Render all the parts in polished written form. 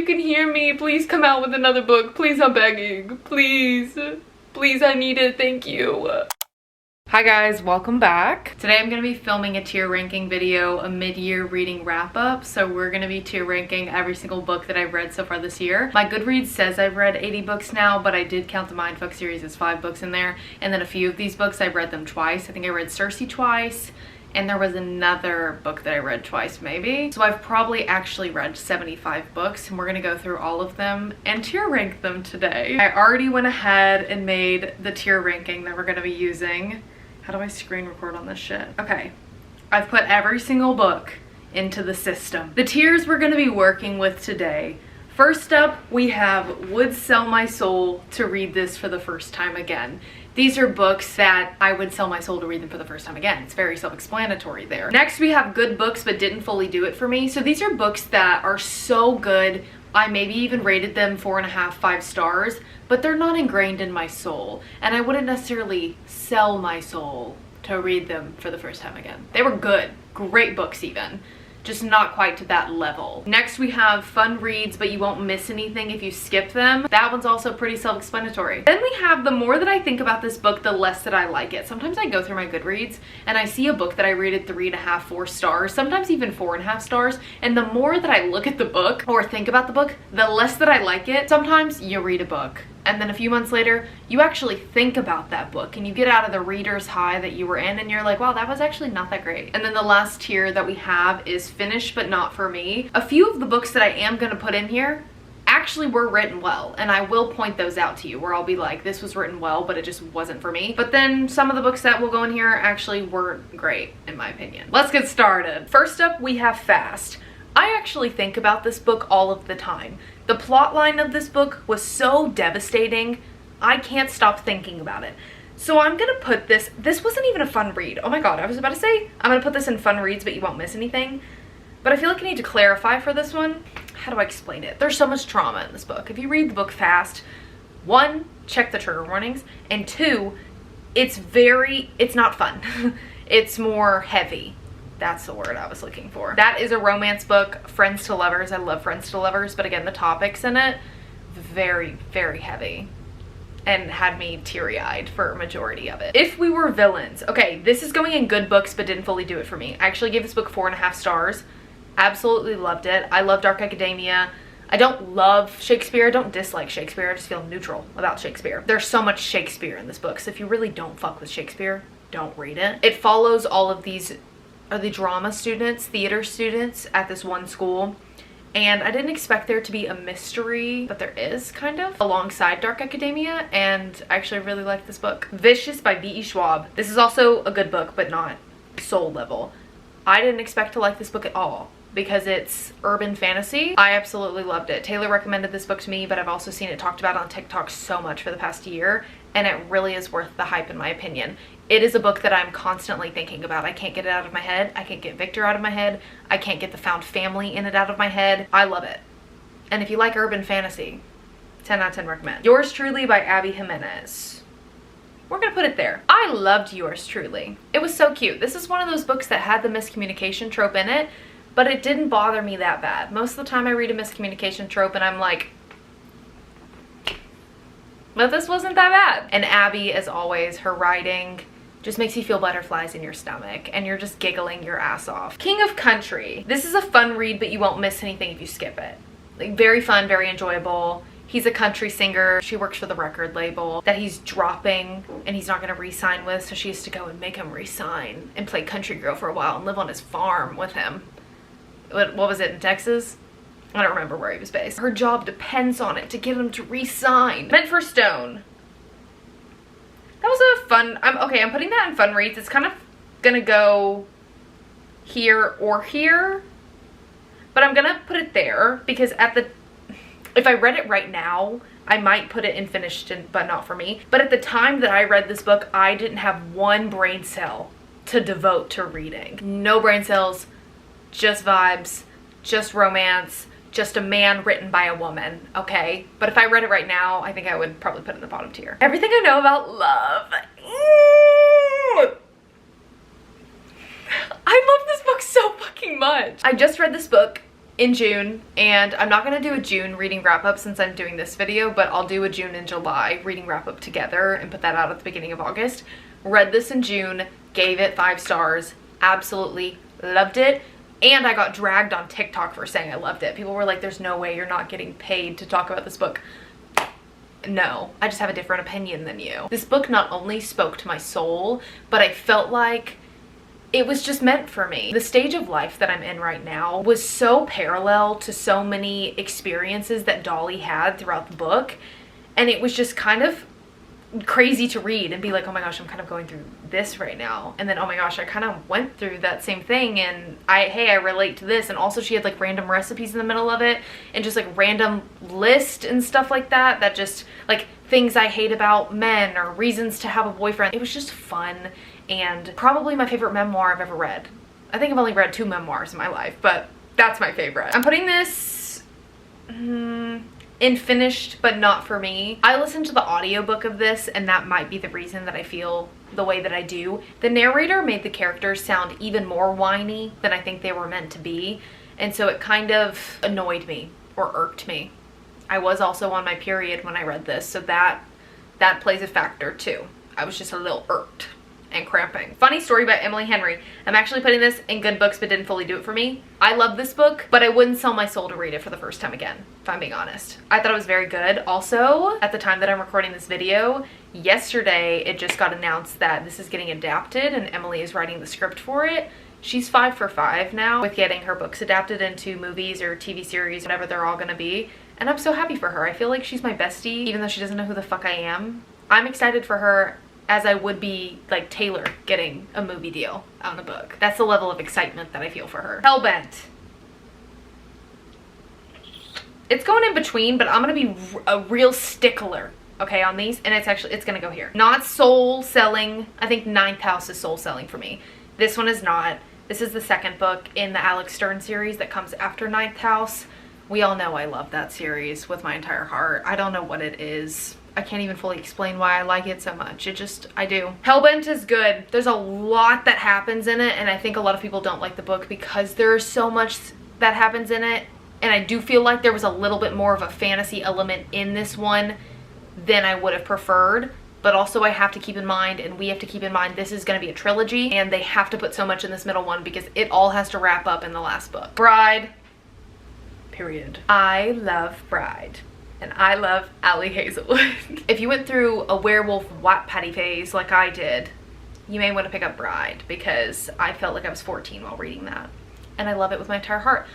you can hear me, please come out with another book. Please, I'm begging. Please. Please, I need it. Thank you. Hi guys, welcome back. Today I'm going to be filming a tier ranking video, a mid-year reading wrap-up. So we're going to be tier ranking every single book that I've read so far this year. My Goodreads says I've read 80 books now, but I did count the Mindfuck series as 5 books in there. And then a few of these books I've read them twice. I think I read Circe twice, and there was another book that I read twice maybe. So I've probably actually read 75 books, and we're gonna go through all of them and tier rank them today. I already went ahead and made the tier ranking that we're gonna be using. How do I screen record on this shit? Okay, I've put every single book into the system. The tiers we're gonna be working with today. First up, we have Would Sell My Soul to Read This for the First Time Again. These are books that I would sell my soul to read them for the first time again. It's very self-explanatory there. Next, we have Good Books But Didn't Fully Do It For Me. So these are books that are so good, I maybe even rated them 4.5, 5 stars, but they're not ingrained in my soul. And I wouldn't necessarily sell my soul to read them for the first time again. They were good, great books even, just not quite to that level. Next, we have Fun Reads But You Won't Miss Anything If You Skip Them. That one's also pretty self-explanatory. Then we have The More That I Think About This Book, The Less That I Like It. Sometimes I go through my Goodreads and I see a book that I rated 3.5, 4 stars, sometimes even 4.5 stars, and the more that I look at the book or think about the book, the less that I like it. Sometimes you read a book and then a few months later, you actually think about that book and you get out of the reader's high that you were in and you're like, wow, that was actually not that great. And then the last tier that we have is Finished But Not For Me. A few of the books that I am gonna put in here actually were written well, and I will point those out to you where I'll be like, this was written well, but it just wasn't for me. But then some of the books that will go in here actually weren't great, in my opinion. Let's get started. First up, we have Fast. I actually think about this book all of the time. The plot line of this book was so devastating, I can't stop thinking about it. So I'm gonna put this wasn't even a fun read. Oh my god, I was about to say, I'm gonna put this in Fun Reads But You Won't Miss Anything. But I feel like I need to clarify for this one. How do I explain it? There's so much trauma in this book. If you read the book fast, 1, check the trigger warnings, and 2, it's not fun. It's more heavy. That's the word I was looking for. That is a romance book, Friends to Lovers. I love Friends to Lovers, but again, the topics in it, very, very heavy and had me teary-eyed for a majority of it. If We Were Villains. Okay, this is going in Good Books But Didn't Fully Do It For Me. I actually gave this book 4.5 stars. Absolutely loved it. I love Dark Academia. I don't love Shakespeare. I don't dislike Shakespeare. I just feel neutral about Shakespeare. There's so much Shakespeare in this book, so if you really don't fuck with Shakespeare, don't read it. It follows all of these are the drama students, theater students at this one school. And I didn't expect there to be a mystery, but there is kind of alongside Dark Academia, and I actually really like this book. Vicious by V.E. Schwab. This is also a good book, but not soul level. I didn't expect to like this book at all because it's urban fantasy. I absolutely loved it. Taylor recommended this book to me, but I've also seen it talked about on TikTok so much for the past year, and it really is worth the hype in my opinion. It is a book that I'm constantly thinking about. I can't get it out of my head. I can't get Victor out of my head. I can't get the found family in it out of my head. I love it. And if you like urban fantasy, 10 out of 10 recommend. Yours Truly by Abby Jimenez. We're gonna put it there. I loved Yours Truly. It was so cute. This is one of those books that had the miscommunication trope in it, but it didn't bother me that bad. Most of the time I read a miscommunication trope and I'm like, but this wasn't that bad. And Abby, as always, her writing just makes you feel butterflies in your stomach and you're just giggling your ass off. King of Country. This is a fun read, but you won't miss anything if you skip it. Like, very fun, very enjoyable. He's a country singer. She works for the record label that he's dropping and he's not gonna re-sign with, so she has to go and make him re-sign and play country girl for a while and live on his farm with him. What was it, in Texas? I don't remember where he was based. Her job depends on it to get him to re-sign. Meant for Stone. That was a fun, I'm putting that in Fun Reads. It's kind of gonna go here or here, but I'm gonna put it there because if I read it right now, I might put it in Finished But Not For Me. But at the time that I read this book, I didn't have one brain cell to devote to reading. No brain cells, just vibes, just romance, just a man written by a woman, okay? But if I read it right now, I think I would probably put it in the bottom tier. Everything I Know About Love. I love this book so fucking much. I just read this book in June, and I'm not gonna do a June reading wrap up since I'm doing this video, but I'll do a June and July reading wrap up together and put that out at the beginning of August. Read this in June, gave it 5 stars, absolutely loved it. And I got dragged on TikTok for saying I loved it. People were like, there's no way you're not getting paid to talk about this book. No, I just have a different opinion than you. This book not only spoke to my soul, but I felt like it was just meant for me. The stage of life that I'm in right now was so parallel to so many experiences that Dolly had throughout the book. And it was just kind of crazy to read and be like, oh my gosh, I'm kind of going through this right now. And then, oh my gosh, I kind of went through that same thing, and I relate to this. And also she had like random recipes in the middle of it, and just like random list and stuff like that, that just like things I hate about men or reasons to have a boyfriend. It was just fun, and probably my favorite memoir I've ever read. I think I've only read 2 memoirs in my life, but that's my favorite. I'm putting this in finished, but not for me. I listened to the audiobook of this, and that might be the reason that I feel the way that I do. The narrator made the characters sound even more whiny than I think they were meant to be, and so it kind of annoyed me or irked me. I was also on my period when I read this, so that plays a factor too. I was just a little irked and cramping. Funny story about Emily Henry. I'm actually putting this in good books, but didn't fully do it for me. I love this book, but I wouldn't sell my soul to read it for the first time again, if I'm being honest. I thought it was very good. Also, at the time that I'm recording this video, yesterday it just got announced that this is getting adapted and Emily is writing the script for it. She's 5 for 5 now with getting her books adapted into movies or TV series, whatever they're all gonna be. And I'm so happy for her. I feel like she's my bestie, even though she doesn't know who the fuck I am. I'm excited for her, as I would be like Taylor getting a movie deal on a book. That's the level of excitement that I feel for her. Hellbent. It's going in between, but I'm gonna be a real stickler, okay, on these, and it's gonna go here. Not soul selling. I think 9th House is soul selling for me. This one is not. This is the 2nd book in the Alex Stern series that comes after 9th House. We all know I love that series with my entire heart. I don't know what it is. I can't even fully explain why I like it so much. I do. Hellbent is good. There's a lot that happens in it, and I think a lot of people don't like the book because there's so much that happens in it, and I do feel like there was a little bit more of a fantasy element in this one than I would have preferred. But also I have to keep in mind, and we have to keep in mind, this is going to be a trilogy, and they have to put so much in this middle one because it all has to wrap up in the last book. Bride. Period. I love Bride. And I love Ali Hazelwood. If you went through a werewolf Wattpaddy phase like I did, you may want to pick up Bride, because I felt like I was 14 while reading that. And I love it with my entire heart.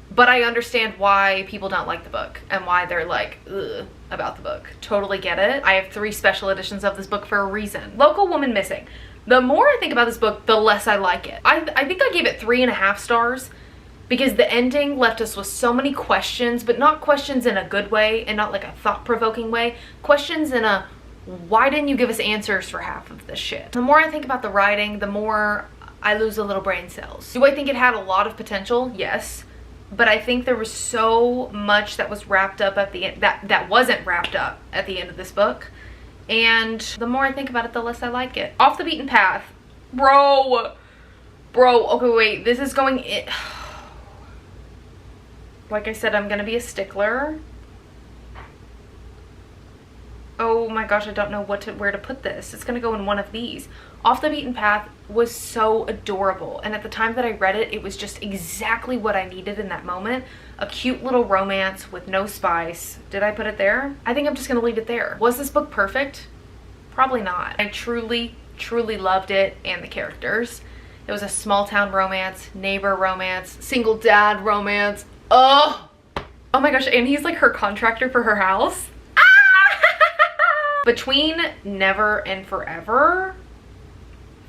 But I understand why people don't like the book and why they're like, ugh, about the book. Totally get it. I have 3 special editions of this book for a reason. Local Woman Missing. The more I think about this book, the less I like it. I think I gave it 3.5 stars. Because the ending left us with so many questions, but not questions in a good way and not like a thought-provoking way. Questions in a, why didn't you give us answers for half of this shit? The more I think about the writing, the more I lose a little brain cells. Do I think it had a lot of potential? Yes. But I think there was so much that was wrapped up at the end, that wasn't wrapped up at the end of this book. And the more I think about it, the less I like it. Off the Beaten Path. Bro, okay, wait, this is going in. Like I said, I'm gonna be a stickler. Oh my gosh, I don't know where to put this. It's gonna go in one of these. Off the Beaten Path was so adorable, and at the time that I read it, it was just exactly what I needed in that moment. A cute little romance with no spice. Did I put it there? I think I'm just gonna leave it there. Was this book perfect? Probably not. I truly loved it and the characters. It was a small town romance, neighbor romance, single dad romance. Oh my gosh, and he's like her contractor for her house. Between Never and Forever,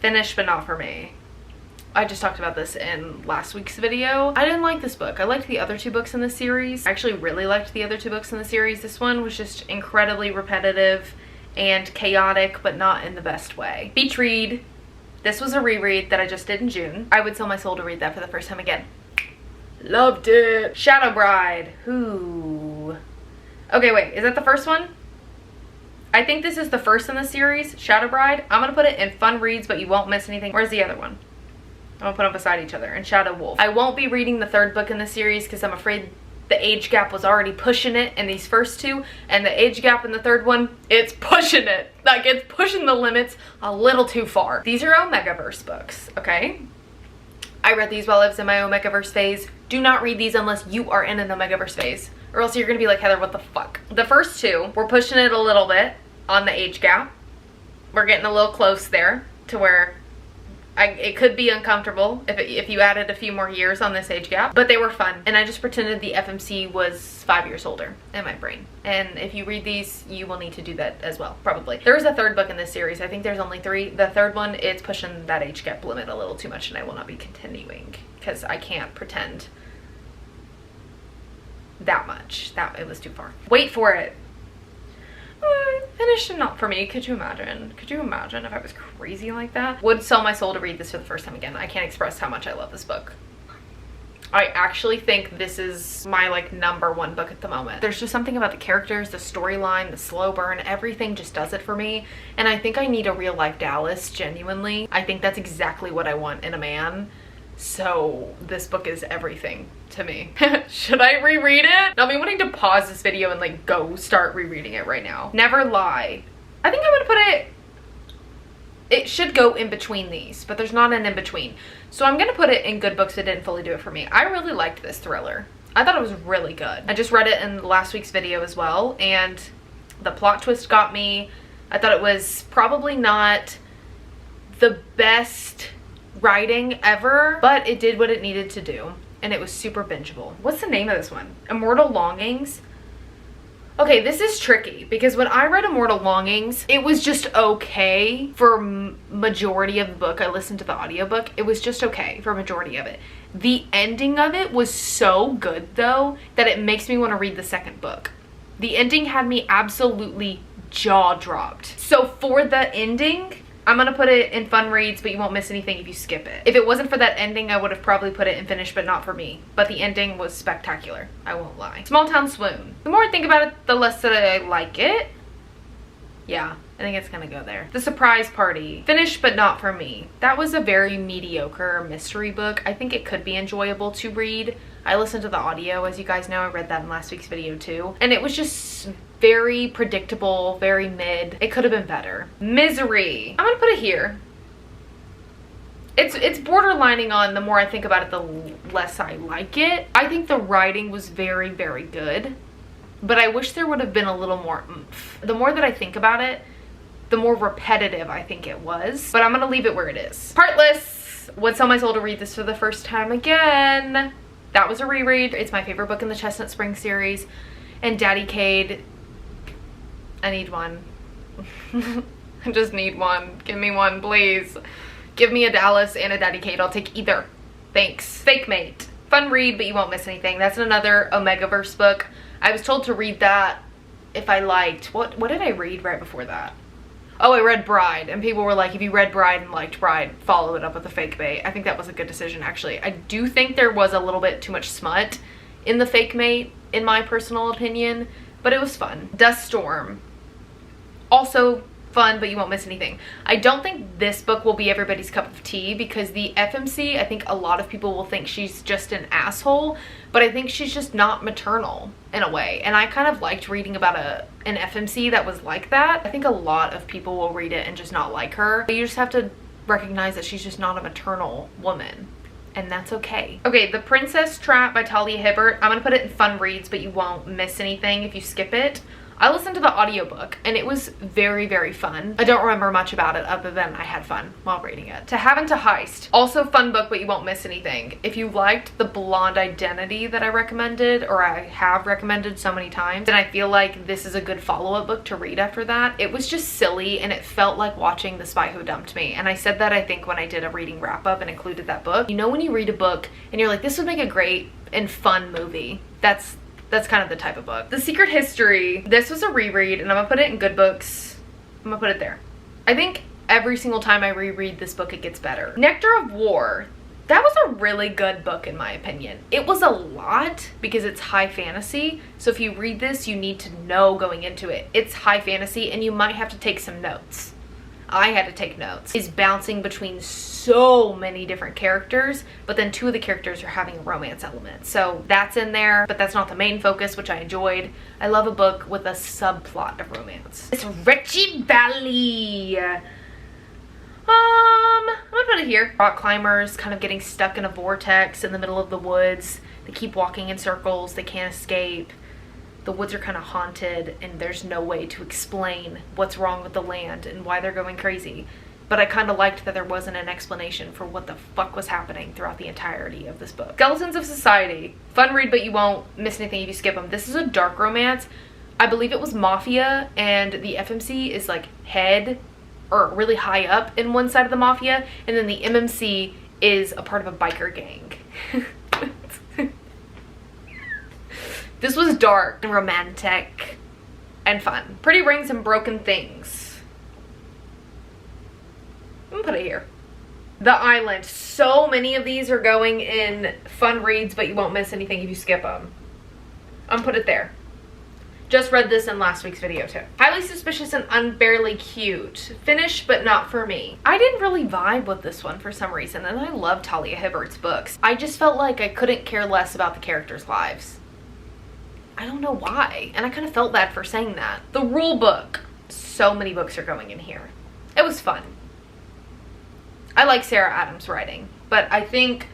finished but not for me. I just talked about this in last week's video. I didn't like this book. I liked the other 2 books in the series. I actually really liked the other 2 books in the series. This one was just incredibly repetitive and chaotic, but not in the best way. Beach read. This was a reread that I just did in June. I would sell my soul to read that for the first time again. Loved it. Shadow Bride. Ooh. Okay, wait. Is that the first one? I think this is the first in the series, Shadow Bride. I'm going to put it in fun reads, but you won't miss anything. Where's the other one? I'm gonna put them beside each other, and Shadow Wolf. I won't be reading the third book in the series because I'm afraid the age gap was already pushing it in these first two, and the age gap in the third one, it's pushing it. Like, it's pushing the limits a little too far. These are Omegaverse books, okay? I read these while I was in my Omegaverse phase. Do not read these unless you are in an Omegaverse phase, or else you're gonna be like, Heather, what the fuck? The first two, we're pushing it a little bit on the age gap. We're getting a little close there to where it could be uncomfortable if you added a few more years on this age gap, but they were fun. And I just pretended the FMC was 5 years older in my brain. And if you read these, you will need to do that as well, probably. There is a third book in this series. I think there's only 3. The third one, it's pushing that age gap limit a little too much, and I will not be continuing because I can't pretend that much. It was too far. Wait for it. Finished and not for me. Could you imagine? Could you imagine if I was crazy like that? Would sell my soul to read this for the first time again. I can't express how much I love this book. I actually think this is my like #1 book at the moment. There's just something about the characters, the storyline, the slow burn, everything just does it for me. And I think I need a real life Dallas, genuinely. I think that's exactly what I want in a man. So this book is everything to me. Should I reread it? I'll be wanting to pause this video and like go start rereading it right now. Never Lie. I think I'm gonna put it should go in between these, but there's not an in between. So I'm gonna put it in good books that didn't fully do it for me. I really liked this thriller. I thought it was really good. I just read it in last week's video as well, and the plot twist got me. I thought it was probably not the best writing ever, but it did what it needed to do, and it was super bingeable. What's the name of this one? Immortal Longings. Okay, this is tricky because when I read Immortal Longings, it was just okay for majority of the book. I listened to the audiobook. It was just okay for majority of it. The ending of it was so good though that it makes me want to read the second book. The ending had me absolutely jaw dropped. So for the ending, I'm gonna put it in fun reads, but you won't miss anything if you skip it. If it wasn't for that ending, I would have probably put it in finished, but not for me. But the ending was spectacular, I won't lie. Small Town Swoon. The more I think about it, the less that I like it. Yeah, I think it's gonna go there. The Surprise Party. Finished, but not for me. That was a very mediocre mystery book. I think it could be enjoyable to read. I listened to the audio, as you guys know. I read that in last week's video too. And it was just very predictable, very mid. It could have been better. Misery. I'm gonna put it here. It's borderlining on the more I think about it, the less I like it. I think the writing was very, very good, but I wish there would have been a little more oomph. The more that I think about it, the more repetitive I think it was, but I'm gonna leave it where it is. Heartless. Would sell my soul to read this for the first time again. That was a reread. It's my favorite book in the Chestnut Spring series. And Daddy Cade, I need one. I just need one. Give me one, please. Give me a Dallas and a Daddy Cade. I'll take either. Thanks. Fake Mate. Fun read, but you won't miss anything. That's another Omegaverse book. I was told to read that if I liked. What did I read right before that? Oh, I read Bride, and people were like, if you read Bride and liked Bride, follow it up with a Fake Mate. I think that was a good decision, actually. I do think there was a little bit too much smut in the Fake Mate, in my personal opinion, but it was fun. Dust Storm. Also fun, but you won't miss anything. I don't think this book will be everybody's cup of tea because the FMC, I think a lot of people will think she's just an asshole, but I think she's just not maternal in a way. And I kind of liked reading about an FMC that was like that. I think a lot of people will read it and just not like her. You just have to recognize that she's just not a maternal woman, and that's okay. Okay, The Princess Trap by Talia Hibbert. I'm gonna put it in fun reads, but you won't miss anything if you skip it. I listened to the audiobook and it was very, very fun. I don't remember much about it other than I had fun while reading it. To Have and to Heist. Also fun book, but you won't miss anything. If you liked the Blonde Identity that I recommended, or I have recommended so many times, then I feel like this is a good follow-up book to read after that. It was just silly and it felt like watching The Spy Who Dumped Me. And I said that I think when I did a reading wrap-up and included that book. You know when you read a book and you're like, this would make a great and fun movie. That's kind of the type of book. The Secret History. This was a reread and I'm gonna put it in good books. I'm gonna put it there. I think every single time I reread this book, it gets better. Nectar of War. That was a really good book in my opinion. It was a lot because it's high fantasy. So if you read this, you need to know going into it. It's high fantasy and you might have to take some notes. I had to take notes, is bouncing between so many different characters, but then 2 of the characters are having a romance element. So that's in there, but that's not the main focus, which I enjoyed. I love a book with a subplot of romance. It's Richie Valley. I'm gonna put it here. Rock climbers kind of getting stuck in a vortex in the middle of the woods. They keep walking in circles, they can't escape. The woods are kind of haunted and there's no way to explain what's wrong with the land and why they're going crazy. But I kind of liked that there wasn't an explanation for what the fuck was happening throughout the entirety of this book. Skeletons of Society. Fun read, but you won't miss anything if you skip them. This is a dark romance. I believe it was Mafia, and the FMC is like head or really high up in one side of the Mafia, and then the MMC is a part of a biker gang. This was dark and romantic and fun. Pretty Rings and Broken Things. I'm gonna put it here. The Island. So many of these are going in fun reads, but you won't miss anything if you skip them. I'm gonna put it there. Just read this in last week's video too. Highly Suspicious and Unbearably Cute. Finished, but not for me. I didn't really vibe with this one for some reason, and I love Talia Hibbert's books. I just felt like I couldn't care less about the characters' lives. I don't know why, and I kind of felt bad for saying that. The Rule Book. So many books are going in here. It was fun. I like Sarah Adams' writing, but I think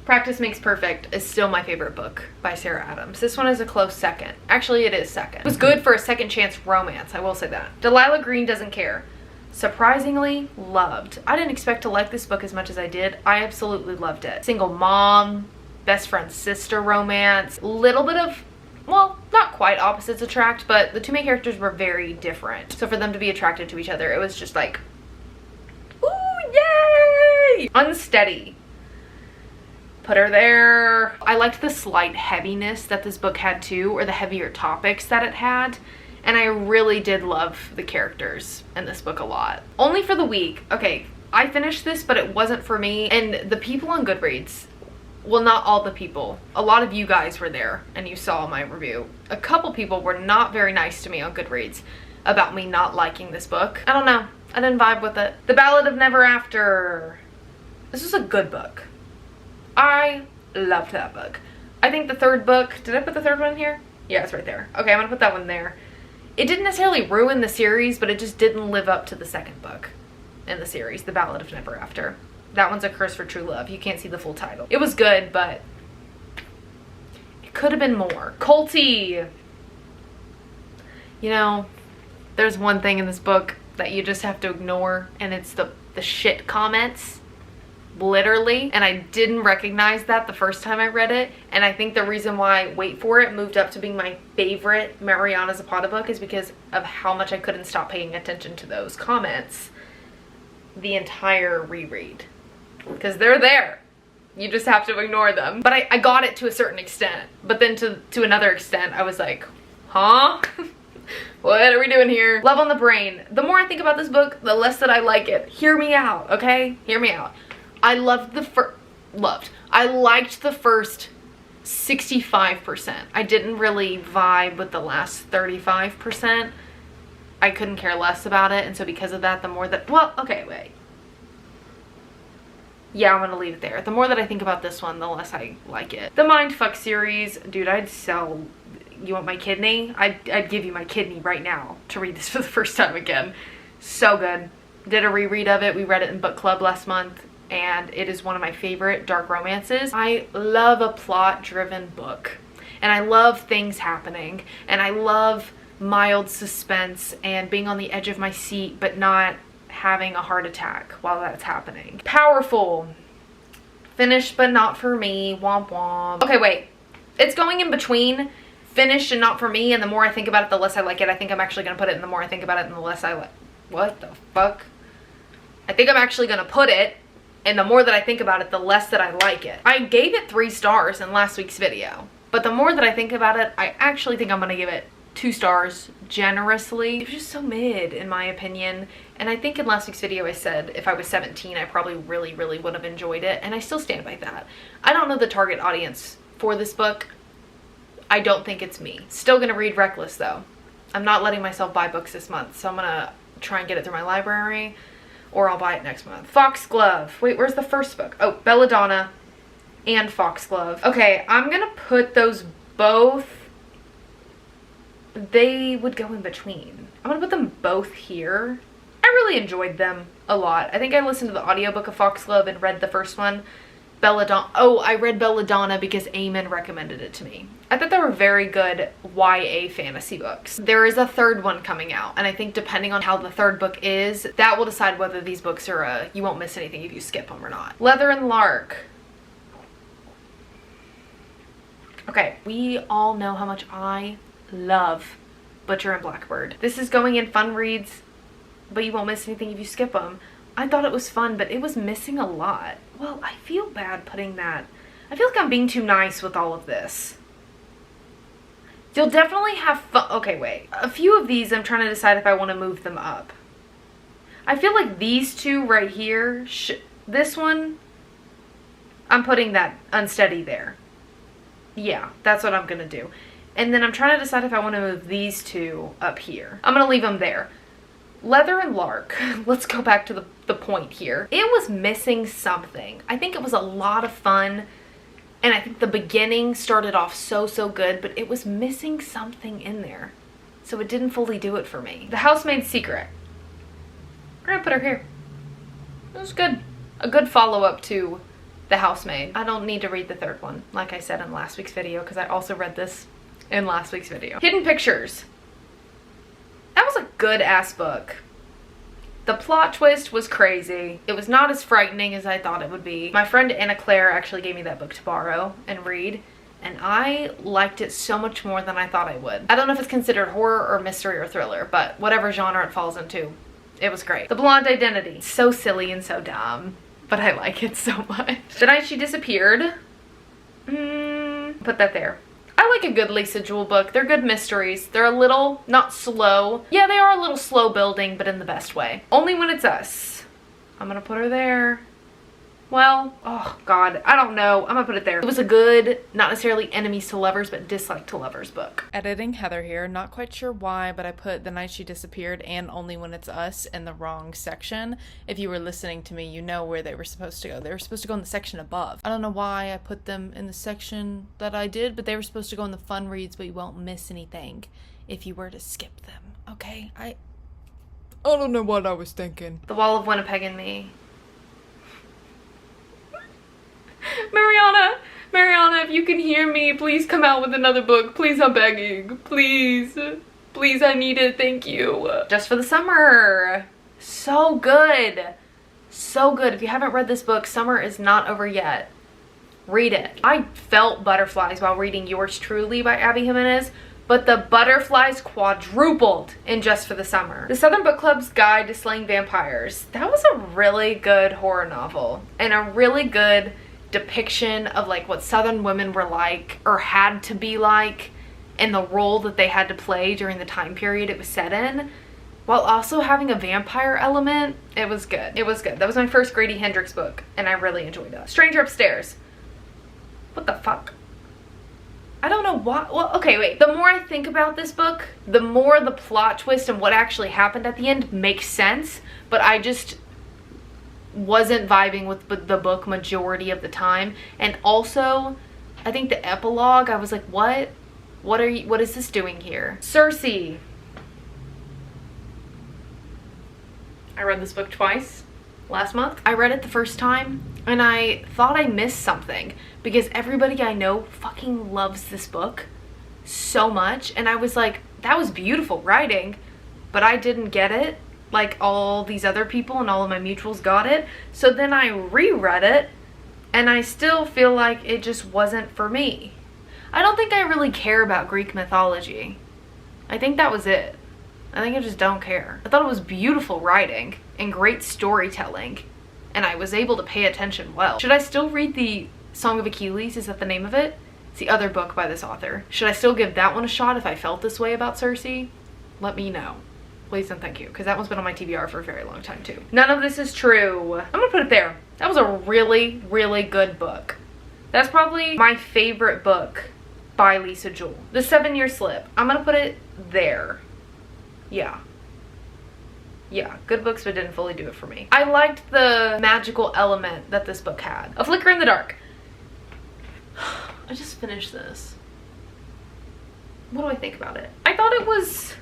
Practice Makes Perfect is still my favorite book by Sarah Adams. This one is a close second. Actually, it is second. It was good for a second chance romance, I will say that. Delilah Green Doesn't Care. Surprisingly loved. I didn't expect to like this book as much as I did. I absolutely loved it. Single mom, best friend sister romance, little bit of, well, not quite opposites attract, but the 2 main characters were very different. So for them to be attracted to each other, it was just like, ooh, yay! Unsteady. Put her there. I liked the slight heaviness that this book had too, or the heavier topics that it had. And I really did love the characters in this book a lot. Only for the week. Okay, I finished this, but it wasn't for me. And the people on Goodreads, well, not all the people. A lot of you guys were there and you saw my review. A couple people were not very nice to me on Goodreads about me not liking this book. I don't know. I didn't vibe with it. The Ballad of Never After. This was a good book. I loved that book. I think the 3rd book, did I put the 3rd one in here? Yeah, it's right there. Okay, I'm gonna put that one there. It didn't necessarily ruin the series, but it just didn't live up to the 2nd book in the series, The Ballad of Never After. That one's A Curse for True Love. You can't see the full title. It was good, but it could have been more. Colty. You know, there's one thing in this book that you just have to ignore, and it's the shit comments. Literally. And I didn't recognize that the first time I read it, and I think the reason why Wait For It moved up to being my favorite Mariana Zapata book is because of how much I couldn't stop paying attention to those comments the entire reread, because they're there. You just have to ignore them. But I got it to a certain extent, but then to another extent I was like, huh? What are we doing here? Love on the Brain. The more I think about this book, the less that I like it. Hear me out, okay? Hear me out. I loved I liked the first 65%. I didn't really vibe with the last 35%. I couldn't care less about it, and so because of that, the more that, well, okay, wait. Yeah, I'm gonna leave it there. The more that I think about this one, the less I like it. The Mindfuck series, dude, I'd sell, you want my kidney? I'd give you my kidney right now to read this for the first time again. So good. Did a reread of it. We read it in book club last month, and it is one of my favorite dark romances. I love a plot-driven book, and I love things happening, and I love mild suspense and being on the edge of my seat but not having a heart attack while that's happening. Powerful. Finished but not for me. Womp womp. Okay, wait. It's going in between finished and not for me, and the more I think about it, the less I like it. I think I'm actually gonna put it in the more I think about it and the less I like. What the fuck? I think I'm actually gonna put it, and the more that I think about it, the less that I like it. I gave it 3 stars in last week's video, but the more that I think about it, I actually think I'm gonna give it 2 stars generously. It was just so mid in my opinion, and I think in last week's video I said if I was 17 I probably really would have enjoyed it, and I still stand by that. I don't know the target audience for this book. I don't think it's me. Still gonna read Reckless though. I'm not letting myself buy books this month, so I'm gonna try and get it through my library, or I'll buy it next month. Foxglove. Wait, where's the first book? Oh, Belladonna and Foxglove. Okay, I'm gonna put those both, they would go in between. I'm gonna put them both here. I really enjoyed them a lot. I think I listened to the audiobook of Foxglove and read the first one. Belladonna. Oh, I read Belladonna because Eamon recommended it to me. I thought they were very good YA fantasy books. There is a third one coming out, and I think depending on how the third book is, that will decide whether these books are you won't miss anything if you skip them or not. Leather and Lark. Okay, we all know how much I love Butcher and Blackbird. This is going in fun reads, but you won't miss anything if you skip them. I thought it was fun, but it was missing a lot. Well, I feel bad putting that. I feel like I'm being too nice with all of this. You'll definitely have fun. Okay, wait. A few of these, I'm trying to decide if I want to move them up. I feel like these two right here, this one, I'm putting that unsteady there. Yeah, that's what I'm going to do. And then I'm trying to decide if I want to move these two up here. I'm going to leave them there. Leather and Lark. Let's go back to the point here. It was missing something. I think it was a lot of fun, and I think the beginning started off so good, but it was missing something in there. So it didn't fully do it for me. The Housemaid's Secret. We're gonna put her here. It was good. A good follow-up to The Housemaid. I don't need to read the third one, like I said in last week's video, because I also read this in last week's video. Hidden Pictures. That was a good ass book. The plot twist was crazy. It was not as frightening as I thought it would be. My friend Anna Claire actually gave me that book to borrow and read, and I liked it so much more than I thought I would. I don't know if it's considered horror or mystery or thriller, but whatever genre it falls into, it was great. The Blonde Identity. So silly and so dumb, but I like it so much. The Night She Disappeared. Put that there. I like a good Lisa Jewell book. They're good mysteries. They're a little, not slow. Yeah, they are a little slow building, but in the best way. Only When It's Us. I'm gonna put her there. Well, oh God, I don't know. I'm gonna put it there. It was a good, not necessarily enemies to lovers, but dislike to lovers book. Editing Heather here. Not quite sure why, but I put The Night She Disappeared and Only When It's Us in the wrong section. If you were listening to me, you know where they were supposed to go. They were supposed to go in the section above. I don't know why I put them in the section that I did, but they were supposed to go in the fun reads, but you won't miss anything if you were to skip them. Okay, I don't know what I was thinking. The Wall of Winnipeg and Me. Mariana, if you can hear me, please come out with another book. Please, I'm begging. Please. Please, I need it. Thank you. Just for the Summer. So good. So good. If you haven't read this book, summer is not over yet. Read it. I felt butterflies while reading Yours Truly by Abby Jimenez, but the butterflies quadrupled in Just for the Summer. The Southern Book Club's Guide to Slaying Vampires. That was a really good horror novel and a really good depiction of like what Southern women were like or had to be like and the role that they had to play during the time period it was set in, while also having a vampire element. It was good. It was good. That was my first Grady Hendrix book and I really enjoyed it. Stranger Upstairs. What the fuck? I don't know why. Well, okay, wait. The more I think about this book, the more the plot twist and what actually happened at the end makes sense, but I just wasn't vibing with the book majority of the time. And also, I think the epilogue, I was like, what is this doing here? Circe. I read this book twice last month. I read it the first time and I thought I missed something because everybody I know fucking loves this book so much, and I was like, that was beautiful writing, but I didn't get it like all these other people and all of my mutuals got it. So then I reread it and I still feel like it just wasn't for me. I don't think I really care about Greek mythology. I think that was it. I think I just don't care. I thought it was beautiful writing and great storytelling, and I was able to pay attention well. Should I still read the Song of Achilles? Is that the name of it? It's the other book by this author. Should I still give that one a shot if I felt this way about Circe? Let me know. Please and thank you, because that one's been on my TBR for a very long time too. None of This Is True. I'm gonna put it there. That was a really, really good book. That's probably my favorite book by Lisa Jewell. The 7 Year Slip. I'm gonna put it there. Yeah. Yeah, good books but didn't fully do it for me. I liked the magical element that this book had. A Flicker in the Dark. I just finished this. What do I think about it? I thought it was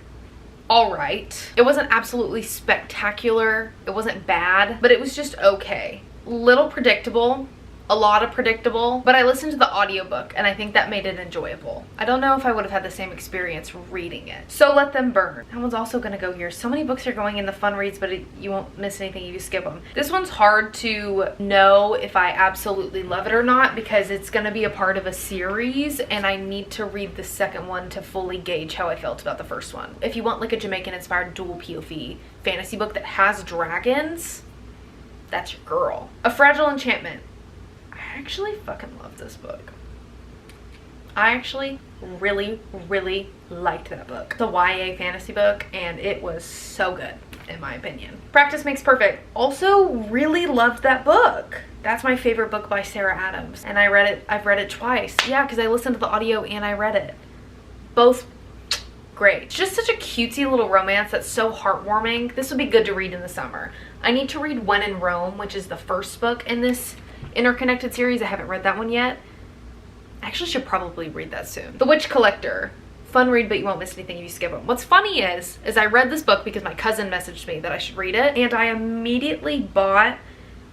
all right. It wasn't absolutely spectacular. It wasn't bad, but it was just okay. Little predictable. A lot of predictable, but I listened to the audiobook and I think that made it enjoyable. I don't know if I would have had the same experience reading it. So Let Them Burn. That one's also gonna go here. So many books are going in the fun reads, but you won't miss anything if you skip them. This one's hard to know if I absolutely love it or not because it's gonna be a part of a series and I need to read the second one to fully gauge how I felt about the first one. If you want like a Jamaican inspired dual POV fantasy book that has dragons, that's your girl. A Fragile Enchantment. I actually fucking love this book. I actually really liked that book. It's a YA fantasy book and it was so good in my opinion. Practice Makes Perfect. Also really loved that book. That's my favorite book by Sarah Adams and I've read it twice. Yeah, because I listened to the audio and I read it. Both great. It's just such a cutesy little romance that's so heartwarming. This would be good to read in the summer. I need to read When in Rome, which is the first book in this interconnected series. I haven't read that one yet. I actually should probably read that soon. The Witch Collector. Fun read, but you won't miss anything if you skip them. What's funny is I read this book because my cousin messaged me that I should read it, and I immediately bought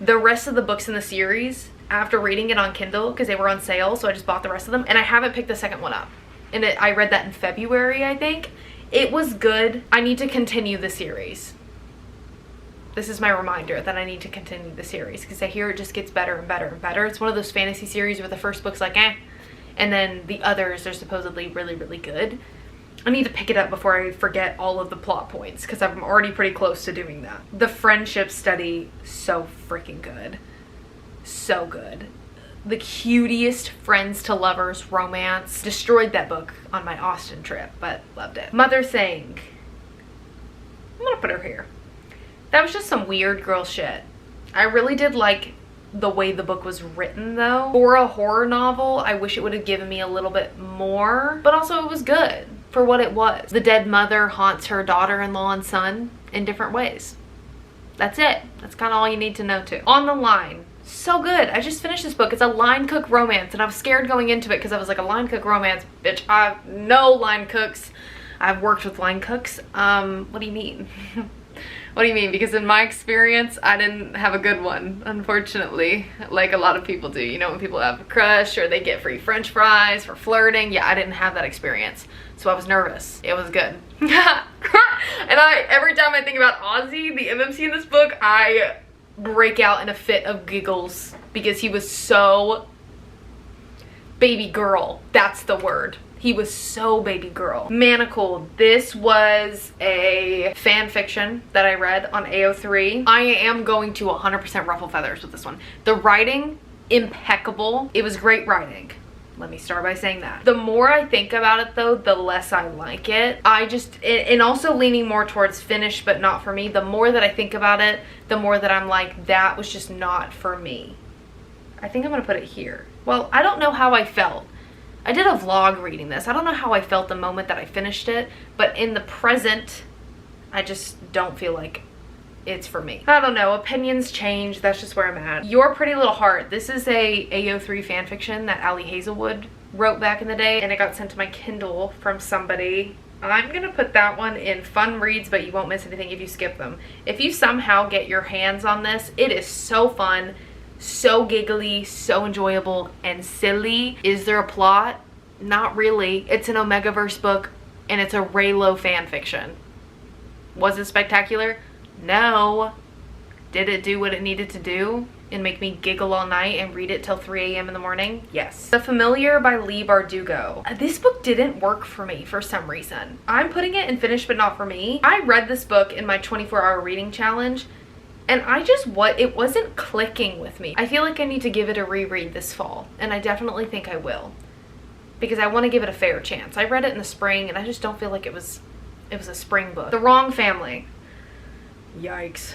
the rest of the books in the series after reading it on Kindle because they were on sale, so I just bought the rest of them, and I haven't picked the second one up. And I read that in February, I think. It was good. I need to continue the series. This is my reminder that I need to continue the series because I hear it just gets better and better and better. It's one of those fantasy series where the first book's like eh, and then the others are supposedly really good. I need to pick it up before I forget all of the plot points because I'm already pretty close to doing that. The Friendship Study, so freaking good. So good. The cutest friends to lovers romance. Destroyed that book on my Austin trip, but loved it. Mother Thing. I'm gonna put her here. That was just some weird girl shit. I really did like the way the book was written though. For a horror novel, I wish it would have given me a little bit more, but also it was good for what it was. The dead mother haunts her daughter-in-law and son in different ways. That's it. That's kind of all you need to know too. On the Line. So good. I just finished this book. It's a line cook romance and I was scared going into it because I was like, a line cook romance? Bitch, I know line cooks. I've worked with line cooks. What do you mean? What do you mean? Because in my experience, I didn't have a good one, unfortunately, like a lot of people do. You know, when people have a crush or they get free french fries for flirting. Yeah, I didn't have that experience. So I was nervous. It was good. And every time I think about Ozzy, the MMC in this book, I break out in a fit of giggles because he was so baby girl. That's the word. He was so baby girl. Manacled. This was a fan fiction that I read on AO3. I am going to 100% ruffle feathers with this one. The writing, impeccable. It was great writing. Let me start by saying that. The more I think about it though, the less I like it. And also leaning more towards finished but not for me. The more that I think about it, the more that I'm like, that was just not for me. I think I'm gonna put it here. Well, I don't know how I felt. I did a vlog reading this. I don't know how I felt the moment that I finished it, but in the present, I just don't feel like it's for me. I don't know, opinions change, that's just where I'm at. Your Pretty Little Heart. This is a AO3 fanfiction that Ali Hazelwood wrote back in the day, and it got sent to my Kindle from somebody. I'm gonna put that one in fun reads, but you won't miss anything if you skip them. If you somehow get your hands on this, it is so fun. So giggly, so enjoyable, and silly. Is there a plot? Not really. It's an Omegaverse book, and it's a Raylo fan fiction. Was it spectacular? No. Did it do what it needed to do and make me giggle all night and read it till 3 a.m. in the morning? Yes. The Familiar by Leigh Bardugo. This book didn't work for me for some reason. I'm putting it in finished but not for me. I read this book in my 24-hour reading challenge, and it wasn't clicking with me. I feel like I need to give it a reread this fall, and I definitely think I will, because I want to give it a fair chance. I read it in the spring, and I just don't feel like it was a spring book. The Wrong Family. Yikes.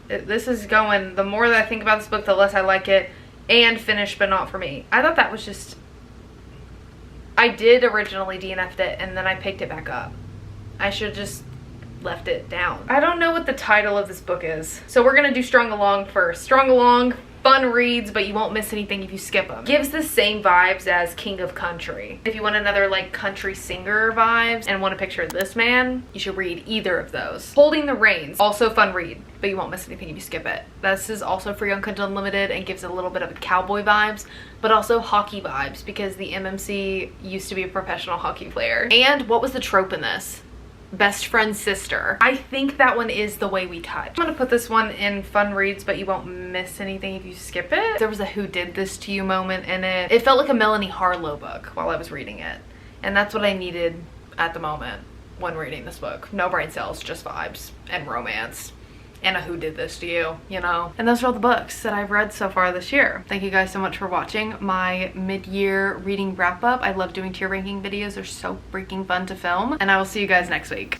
This is going, the more that I think about this book, the less I like it, and finished but not for me. I thought that was just, I did originally DNF'd it, and then I picked it back up. I should just left it down. I don't know what the title of this book is, so we're gonna do Strung Along first. Strung Along, fun reads, but you won't miss anything if you skip them. Gives the same vibes as King of Country. If you want another like country singer vibes and want a picture of this man, you should read either of those. Holding the Reins, also fun read, but you won't miss anything if you skip it. This is also free on Kindle Unlimited and gives a little bit of cowboy vibes, but also hockey vibes because the MMC used to be a professional hockey player. And what was the trope in this? Best friend's sister. I think that one is The Way We Touch. I'm gonna put this one in fun reads, but you won't miss anything if you skip it. There was a Who Did This to You moment in it. It felt like a Melanie Harlow book while I was reading it. And that's what I needed at the moment when reading this book. No brain cells, just vibes and romance. And a Who Did This to You, you know? And those are all the books that I've read so far this year. Thank you guys so much for watching my mid-year reading wrap-up. I love doing tier ranking videos. They're so freaking fun to film. And I will see you guys next week.